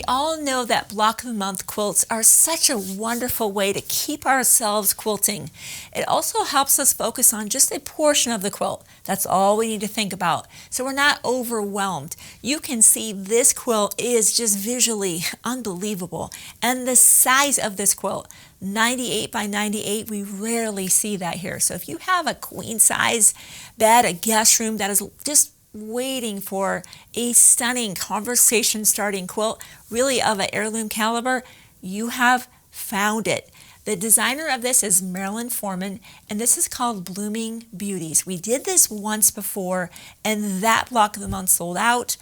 all know that block of the month quilts are such a wonderful way to keep ourselves quilting. It also helps us focus on just a portion of the quilt. That's all we need to think about, so we're not overwhelmed. You can see this quilt is just visually unbelievable, and the size of this quilt, 98 by 98, we rarely see that here. So if you have a queen size bed, a guest room that is just waiting for a stunning conversation starting quilt, really of an heirloom caliber, you have found it. The designer of this is Marilyn Foreman, and this is called Blooming Beauties. We did this once before, and that block of the month sold out.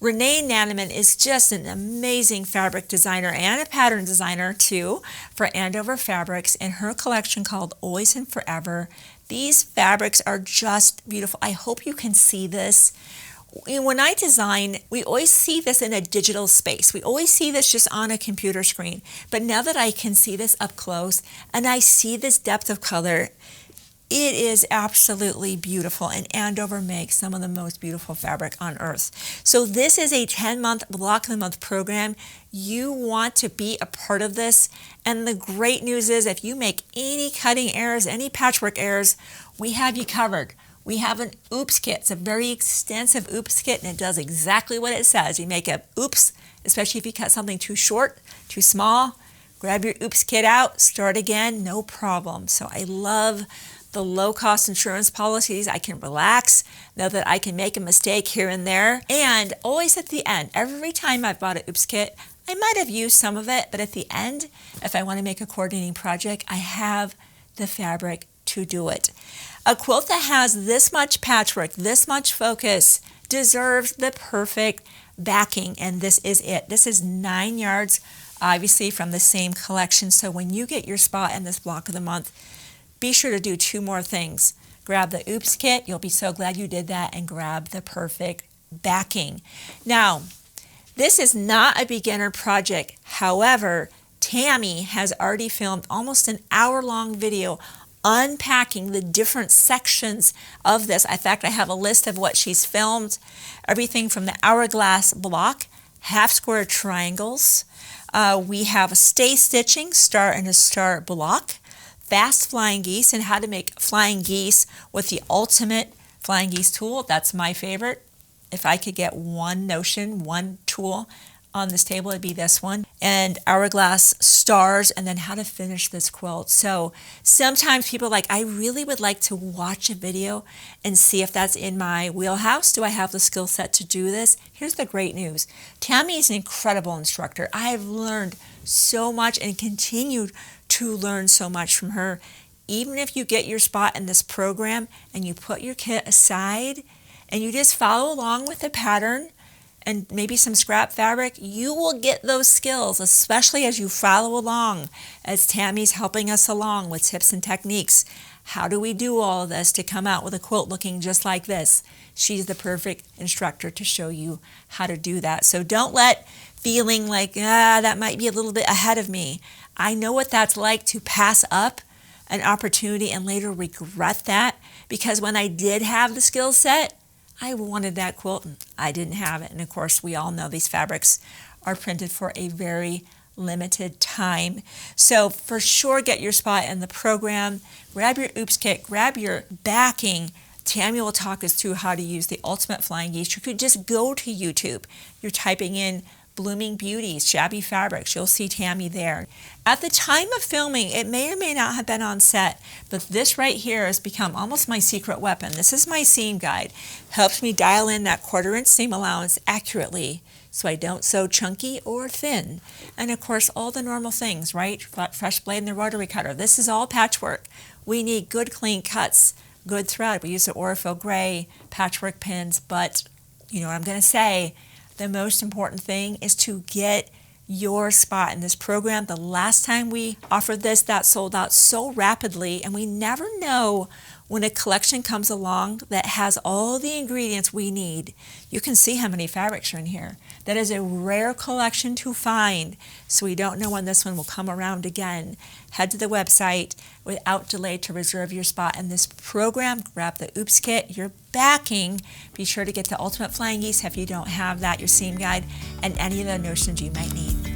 Renee Nanneman is just an amazing fabric designer and a pattern designer too for Andover Fabrics, and her collection called Always and Forever. These fabrics are just beautiful. I hope you can see this. When I design, we always see this in a digital space. We always see this just on a computer screen. But now that I can see this up close and I see this depth of color, it is absolutely beautiful, and Andover makes some of the most beautiful fabric on earth. So this is a 10-month block of the month program. You want to be a part of this, and the great news is if you make any cutting errors, any patchwork errors, we have you covered. We have an oops kit. It's a very extensive oops kit, and it does exactly what it says. You make a oops, especially if you cut something too short, too small, grab your oops kit out, start again, no problem. So I love the low-cost insurance policies. I can relax, know that I can make a mistake here and there, and always at the end, every time I've bought an oops kit, I might have used some of it, but at the end, if I want to make a coordinating project, I have the fabric to do it. A quilt that has this much patchwork, this much focus, deserves the perfect backing, and this is it. This is 9 yards, obviously from the same collection, so when you get your spot in this block of the month, be sure to do 2 more things. Grab the oops kit, you'll be so glad you did that, and grab the perfect backing. Now, this is not a beginner project. However, Tammy has already filmed almost an hour-long video unpacking the different sections of this. In fact, I have a list of what she's filmed. Everything from the hourglass block, half square triangles. We have a stay stitching, star and a star block, fast flying geese, and how to make flying geese with the ultimate flying geese tool. That's my favorite. If I could get one notion, one tool on this table, it'd be this one. And hourglass stars, and then how to finish this quilt. So sometimes people are like, I really would like to watch a video and see if that's in my wheelhouse. Do I have the skill set to do this? Here's the great news. Tammy is an incredible instructor. I have learned so much and continue to learn so much from her. Even if you get your spot in this program and you put your kit aside and you just follow along with the pattern and maybe some scrap fabric, you will get those skills, especially as you follow along, as Tammy's helping us along with tips and techniques. How do we do all of this to come out with a quilt looking just like this? She's the perfect instructor to show you how to do that. So don't let feeling like, that might be a little bit ahead of me. I know what that's like to pass up an opportunity and later regret that, because when I did have the skill set, I wanted that quilt and I didn't have it. And of course, we all know these fabrics are printed for a very limited time. So for sure, get your spot in the program, grab your oops kit, grab your backing. Tammy will talk us through how to use the ultimate flying geese. You could just go to YouTube. You're typing in Blooming Beauties, Shabby Fabrics. You'll see Tammy there. At the time of filming, it may or may not have been on set, but this right here has become almost my secret weapon. This is my seam guide. Helps me dial in that 1/4 inch seam allowance accurately so I don't sew chunky or thin. And of course, all the normal things, right? Fresh blade in the rotary cutter. This is all patchwork. We need good clean cuts, good thread. We use the Orifil gray patchwork pins, but you know what I'm going to say, the most important thing is to get your spot in this program. The last time we offered this, that sold out so rapidly, and we never know When a collection comes along that has all the ingredients we need, you can see how many fabrics are in here. That is a rare collection to find, so we don't know when this one will come around again. Head to the website without delay to reserve your spot in this program. Grab the Oops Kit, your backing. Be sure to get the Ultimate Flying Geese if you don't have that, your seam guide, and any of the notions you might need.